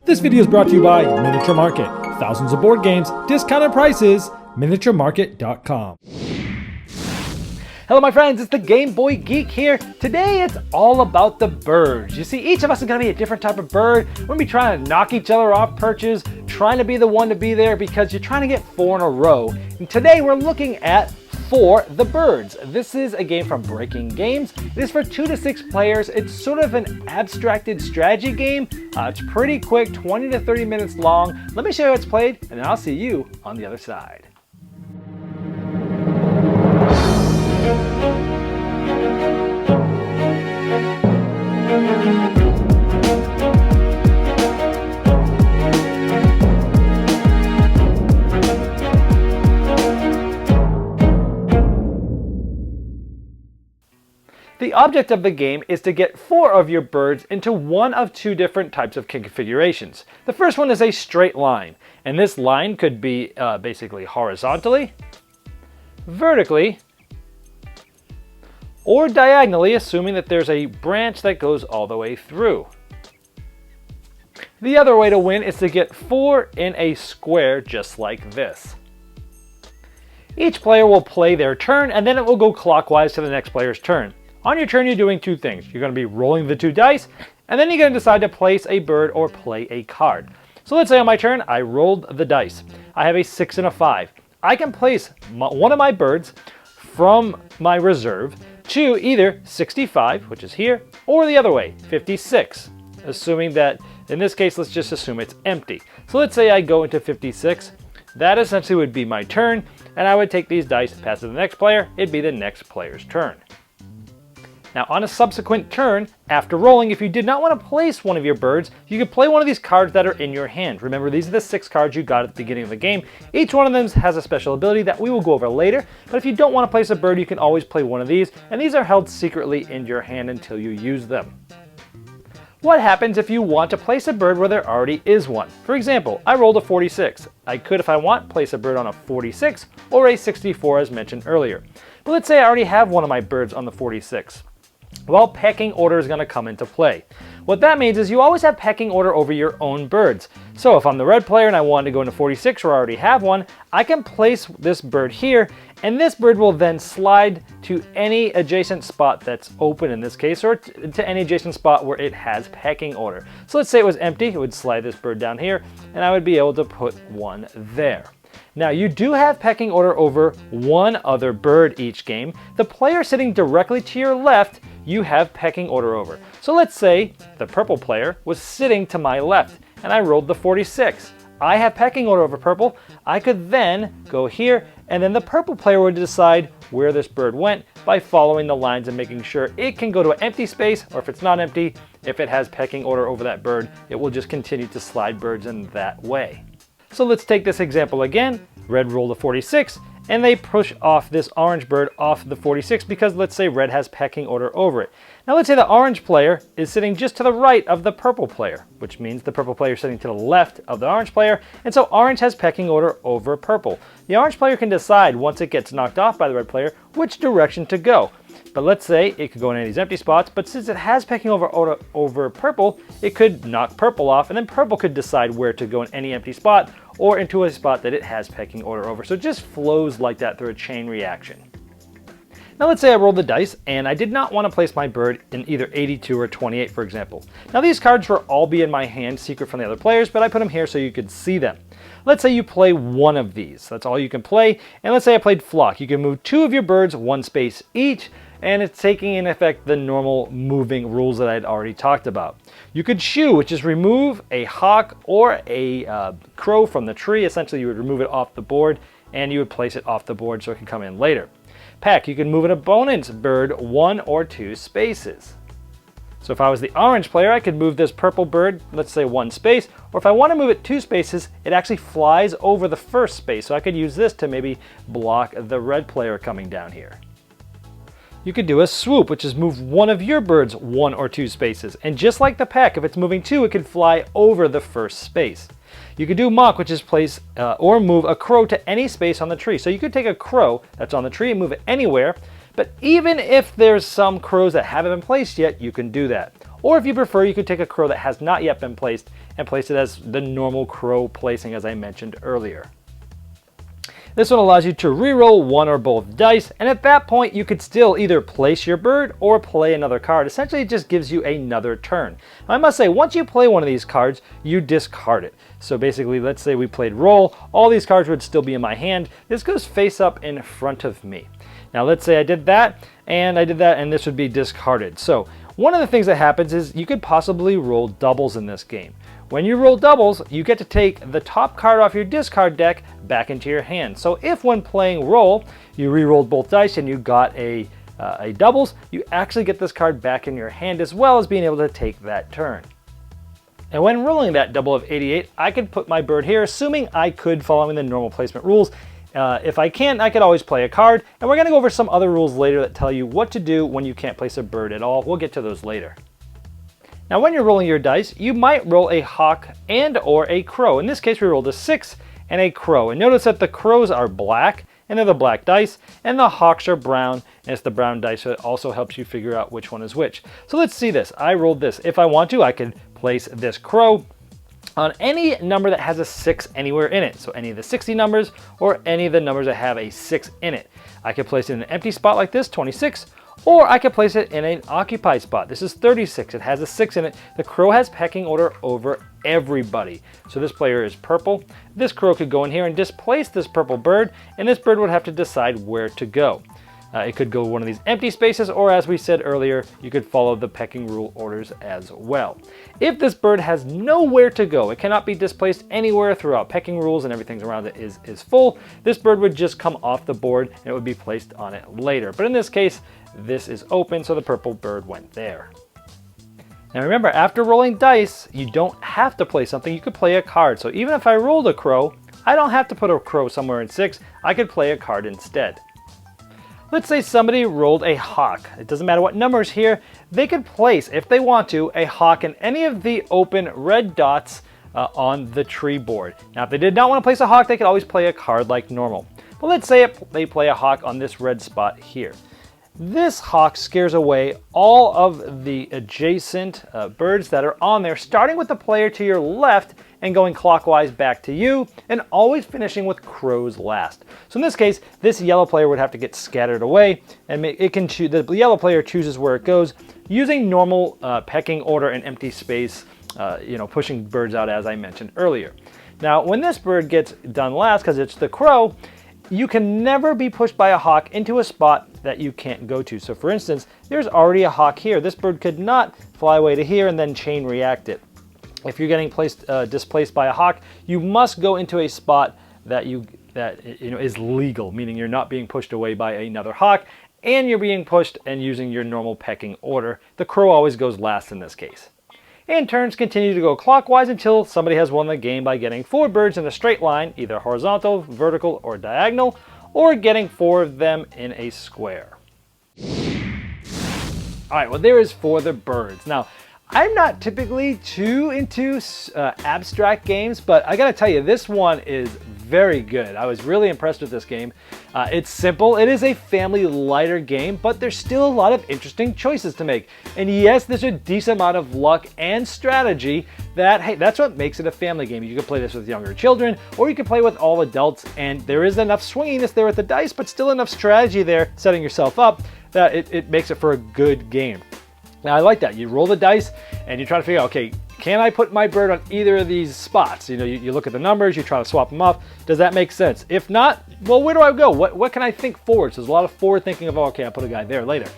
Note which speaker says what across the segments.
Speaker 1: This video is brought to you by Miniature Market. Thousands of board games, discounted prices, miniaturemarket.com.
Speaker 2: Hello my friends, it's the Game Boy Geek here. Today it's all about the birds. You see, each of us is going to be a different type of bird. We're going to be trying to knock each other off perches, trying to be the one to be there because you're trying to get 4 in a row. And today we're looking at For the Birds. This is a game from Pecking Games. It is for 2 to 6 players. It's sort of an abstracted strategy game. It's pretty quick, 20 to 30 minutes long. Let me show you how it's played, and then I'll see you on the other side. The object of the game is to get 4 of your birds into one of 2 different types of configurations. The first one is a straight line, and this line could be basically horizontally, vertically, or diagonally, assuming that there's a branch that goes all the way through. The other way to win is to get 4 in a square just like this. Each player will play their turn, and then it will go clockwise to the next player's turn. On your turn, you're doing 2 things. You're going to be rolling the 2 dice, and then you're going to decide to place a bird or play a card. So let's say on my turn, I rolled the dice. I have a 6 and a 5. I can place one of my birds from my reserve to either 65, which is here, or the other way, 56, assuming that, in this case, let's just assume it's empty. So let's say I go into 56. That essentially would be my turn, and I would take these dice, pass to the next player. It'd be the next player's turn. Now on a subsequent turn, after rolling, if you did not want to place one of your birds, you could play one of these cards that are in your hand. Remember, these are the 6 cards you got at the beginning of the game. Each one of them has a special ability that we will go over later, but if you don't want to place a bird, you can always play one of these, and these are held secretly in your hand until you use them. What happens if you want to place a bird where there already is one? For example, I rolled a 46. I could, if I want, place a bird on a 46 or a 64 as mentioned earlier. But let's say I already have one of my birds on the 46. Well, pecking order is going to come into play. What that means is you always have pecking order over your own birds. So if I'm the red player and I want to go into 46 where I already have one, I can place this bird here, and this bird will then slide to any adjacent spot that's open in this case, or to any adjacent spot where it has pecking order. So let's say it was empty, it would slide this bird down here, and I would be able to put one there. Now you do have pecking order over one other bird each game. The player sitting directly to your left, you have pecking order over. So let's say the purple player was sitting to my left and I rolled the 46. I have pecking order over purple. I could then go here, and then the purple player would decide where this bird went by following the lines and making sure it can go to an empty space, or if it's not empty, if it has pecking order over that bird, it will just continue to slide birds in that way. So let's take this example again. Red rolled a 46, and they push off this orange bird off the 46 because let's say red has pecking order over it. Now let's say the orange player is sitting just to the right of the purple player, which means the purple player is sitting to the left of the orange player, and so orange has pecking order over purple. The orange player can decide, once it gets knocked off by the red player, which direction to go. But let's say it could go in any of these empty spots, but since it has pecking over purple, it could knock purple off, and then purple could decide where to go in any empty spot or into a spot that it has pecking order over. So it just flows like that through a chain reaction. Now let's say I rolled the dice and I did not want to place my bird in either 82 or 28, for example. Now these cards will all be in my hand, secret from the other players, but I put them here so you could see them. Let's say you play one of these. That's all you can play. And let's say I played flock. You can move 2 of your birds 1 space each, and it's taking in effect the normal moving rules that I'd already talked about. You could shoo, which is remove a hawk or a crow from the tree. Essentially, you would remove it off the board, and you would place it off the board so it can come in later. Peck, you can move an opponent's bird 1 or 2 spaces. So if I was the orange player, I could move this purple bird, let's say 1 space, or if I want to move it 2 spaces, it actually flies over the first space, so I could use this to maybe block the red player coming down here. You could do a swoop, which is move one of your birds 1 or 2 spaces, and just like the peck, if it's moving 2, it could fly over the first space. You could do mock, which is place or move a crow to any space on the tree. So you could take a crow that's on the tree and move it anywhere, but even if there's some crows that haven't been placed yet, you can do that. Or if you prefer, you could take a crow that has not yet been placed and place it as the normal crow placing as I mentioned earlier. This one allows you to re-roll one or both dice, and at that point you could still either place your bird or play another card. Essentially it just gives you another turn. I must say, once you play one of these cards, you discard it. So basically, let's say we played roll, all these cards would still be in my hand. This goes face up in front of me. Now let's say I did that, and this would be discarded. So one of the things that happens is you could possibly roll doubles in this game. When you roll doubles, you get to take the top card off your discard deck back into your hand. So if when playing roll, you re-rolled both dice and you got a doubles, you actually get this card back in your hand as well as being able to take that turn. And when rolling that double of 88, I could put my bird here, assuming I could following the normal placement rules. If I can't, I could always play a card, and we're going to go over some other rules later that tell you what to do when you can't place a bird at all. We'll get to those later. Now when you're rolling your dice, you might roll a hawk and or a crow. In this case, we rolled a 6 and a crow. And notice that the crows are black, and they're the black dice, and the hawks are brown, and it's the brown dice, so it also helps you figure out which one is which. So let's see this. I rolled this. If I want to, I could place this crow on any number that has a 6 anywhere in it. So any of the 60 numbers or any of the numbers that have a 6 in it. I could place it in an empty spot like this, 26, or I could place it in an occupied spot. This is 36, it has a 6 in it. The crow has pecking order over everybody. So this player is purple. This crow could go in here and displace this purple bird, and this bird would have to decide where to go. It could go one of these empty spaces, or as we said earlier, you could follow the pecking rule orders as well. If this bird has nowhere to go, it cannot be displaced anywhere throughout pecking rules and everything around it is full, this bird would just come off the board and it would be placed on it later. But in this case, this is open, so the purple bird went there. Now remember, after rolling dice, you don't have to play something, you could play a card. So even if I rolled a crow, I don't have to put a crow somewhere in 6, I could play a card instead. Let's say somebody rolled a hawk. It doesn't matter what numbers here. They could place, if they want to, a hawk in any of the open red dots on the tree board. Now, if they did not want to place a hawk, they could always play a card like normal. But let's say they play a hawk on this red spot here. This hawk scares away all of the adjacent birds that are on there, starting with the player to your left and going clockwise back to you, and always finishing with crows last. So in this case, this yellow player would have to get scattered away, and it can choose. The yellow player chooses where it goes using normal pecking order and empty space, pushing birds out as I mentioned earlier. Now, when this bird gets done last, because it's the crow, you can never be pushed by a hawk into a spot that you can't go to. So for instance, there's already a hawk here. This bird could not fly away to here and then chain react it. If you're getting displaced by a hawk, you must go into a spot that is legal, meaning you're not being pushed away by another hawk, and you're being pushed and using your normal pecking order. The crow always goes last in this case. And turns continue to go clockwise until somebody has won the game by getting 4 birds in a straight line, either horizontal, vertical, or diagonal, or getting 4 of them in a square. All right, well, there is for the birds. Now, I'm not typically too into abstract games, but I gotta tell you, this one is very good. I was really impressed with this game. It's simple. It is a family lighter game, but there's still a lot of interesting choices to make. And yes, there's a decent amount of luck and strategy that's what makes it a family game. You can play this with younger children, or you can play with all adults, and there is enough swinginess there with the dice, but still enough strategy there setting yourself up that it makes it for a good game. Now I like that. You roll the dice and you try to figure out, okay, can I put my bird on either of these spots? You look at the numbers, you try to swap them off. Does that make sense? If not, well, where do I go? What can I think forward? So there's a lot of forward thinking of, okay, I'll put a guy there later.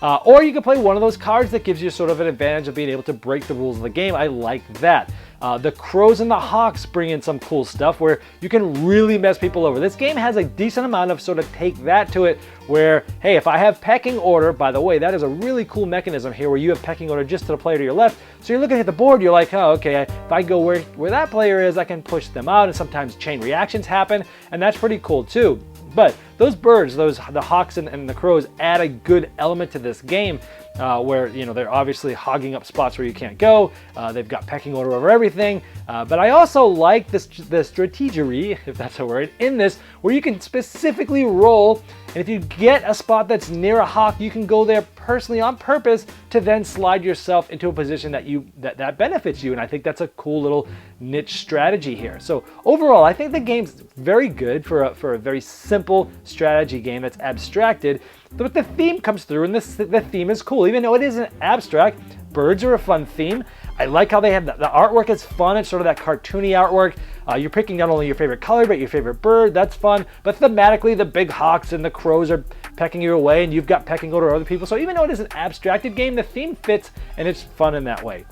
Speaker 2: Or you can play one of those cards that gives you sort of an advantage of being able to break the rules of the game. I like that. The crows and the hawks bring in some cool stuff where you can really mess people over. This game has a decent amount of sort of take that to it where, hey, if I have pecking order, by the way, that is a really cool mechanism here where you have pecking order just to the player to your left. So you're looking at the board, you're like, oh, okay, if I go where that player is, I can push them out, and sometimes chain reactions happen, and that's pretty cool too. But those birds, the hawks and the crows add a good element to this game where, they're obviously hogging up spots where you can't go. They've got pecking order over everything. But I also like the strategery, if that's a word, in this, where you can specifically roll And if you get a spot that's near a hawk, you can go there personally on purpose to then slide yourself into a position that benefits you. And I think that's a cool little niche strategy here. So overall, I think the game's very good for a very simple strategy game that's abstracted, but the theme comes through, and the theme is cool. Even though it isn't abstract, birds are a fun theme. I like how they have the artwork is fun. It's sort of that cartoony artwork. You're picking not only your favorite color, but your favorite bird. That's fun. But thematically, the big hawks and the crows are pecking you away, and you've got pecking order other people. So even though it is an abstracted game, the theme fits, and it's fun in that way.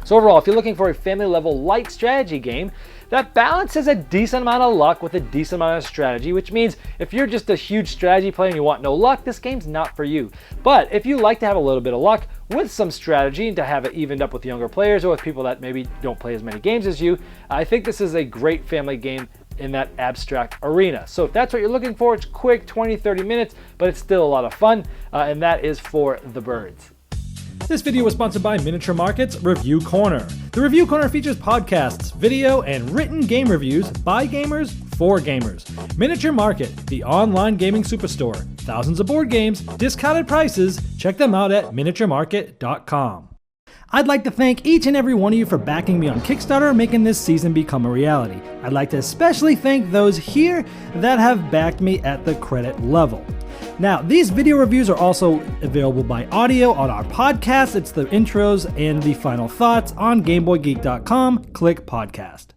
Speaker 2: So overall, if you're looking for a family level light strategy game that balances a decent amount of luck with a decent amount of strategy, which means if you're just a huge strategy player and you want no luck, this game's not for you. But if you like to have a little bit of luck with some strategy and to have it evened up with younger players or with people that maybe don't play as many games as you, I think this is a great family game in that abstract arena. So if that's what you're looking for, it's quick, 20-30 minutes, but it's still a lot of fun, and that is For the Birds.
Speaker 1: This video was sponsored by Miniature Market's Review Corner. The Review Corner features podcasts, video, and written game reviews by gamers for gamers. Miniature Market, the online gaming superstore. Thousands of board games, discounted prices. Check them out at miniaturemarket.com. I'd like to thank each and every one of you for backing me on Kickstarter, making this season become a reality. I'd like to especially thank those here that have backed me at the credit level. Now, these video reviews are also available by audio on our podcast. It's the intros and the final thoughts on GameBoyGeek.com. Click podcast.